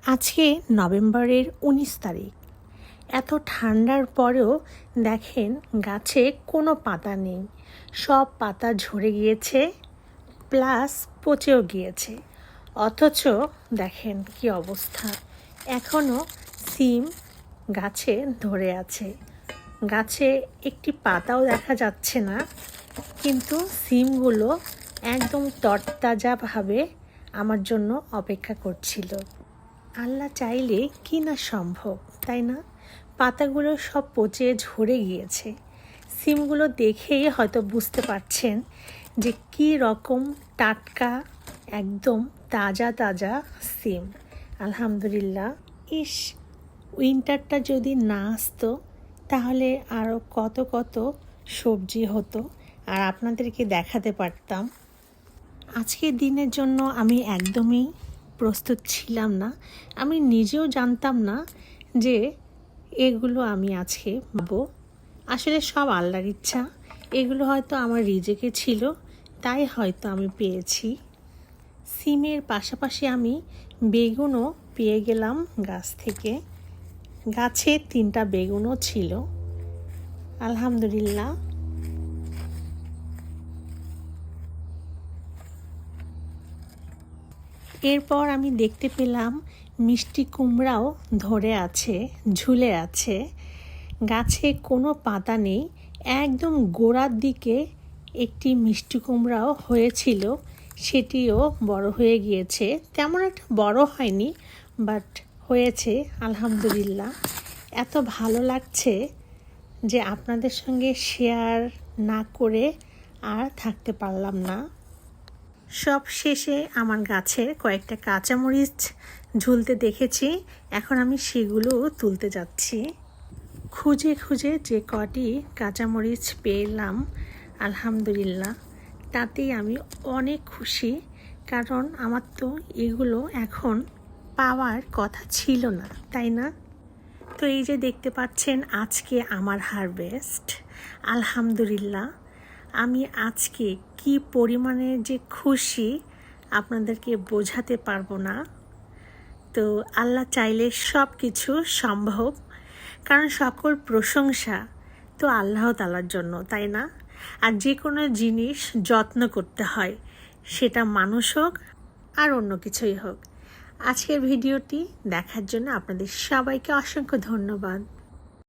আজকে নভেম্বরের 19 তারিখ। এত ঠান্ডার পরেও দেখেন গাছে কোনো পাতা নেই, সব পাতা ঝরে গিয়েছে, প্লাস পচেও গিয়েছে। অথচ দেখেন কি অবস্থা, এখনও সিম গাছে ধরে আছে। গাছে একটি পাতাও দেখা যাচ্ছে না, কিন্তু সিমগুলো একদম তরতাজাভাবে আমার জন্য অপেক্ষা করছিল। আল্লাহ চাইলে কি না সম্ভব, তাই না? পাতাগুলো সব পচে ঝরে গিয়েছে। সিমগুলো দেখেই হয়তো বুঝতে পারছেন যে কি রকম টাটকা, একদম তাজা তাজা সিম। আলহামদুলিল্লাহ। উইন্টারটা যদি না আসতো তাহলে আরও কত কত সবজি হতো, আর আপনাদেরকে দেখাতে পারতাম। আজকের দিনের জন্য আমি একদমই প্রস্তুত ছিলাম না। আমি নিজেও জানতাম না যে এগুলো আমি আজকে পাবো। আসলে সব আল্লাহর ইচ্ছা। এগুলো হয়তো আমার রিজেকে ছিল, তাই হয়তো আমি পেয়েছি। সিমের পাশাপাশি আমি বেগুনও পেয়ে গেলাম গাছ থেকে। গাছে 3টা বেগুনও ছিল। আলহামদুলিল্লাহ। এরপর আমি দেখতে পেলাম মিষ্টি কুমড়াও ধরে আছে, ঝুলে আছে। গাছে কোনো পাতা নেই, একদম গোড়ার দিকে একটি মিষ্টি কুমড়াও হয়েছিল, সেটিও বড় হয়ে গিয়েছে। তেমন একটা বড় হয়নি, বাট হয়েছে। আলহামদুলিল্লাহ। এত ভালো লাগছে যে আপনাদের সঙ্গে শেয়ার না করে আর থাকতে পারলাম না। সব শেষে আমার গাছের কয়েকটা কাঁচামরিচ ঝুলতে দেখেছি, এখন আমি সেগুলো তুলতে যাচ্ছি। খুঁজে খুঁজে যে কটি কাঁচামরিচ পেলাম, আলহামদুলিল্লাহ, তাতেই আমি অনেক খুশি। কারণ আমার তো এগুলো এখন পাওয়ার কথা ছিল না, তাই না? তো এই যে দেখতে পাচ্ছেন আজকে আমার হারভেস্ট। আলহামদুলিল্লাহ। আমি আজকে কি পরিমাণে যে খুশি আপনাদেরকে বোঝাতে পারবো না। তো আল্লাহ চাইলে সব কিছু সম্ভব, কারণ সকল প্রশংসা তো আল্লাহ তাআলার জন্য, তাই না? আর যে কোনো জিনিস যত্ন করতে হয়, সেটা মানুষ হোক আর অন্য কিছুই হোক। আজকের ভিডিওটি দেখার জন্য আপনাদের সবাইকে অসংখ্য ধন্যবাদ।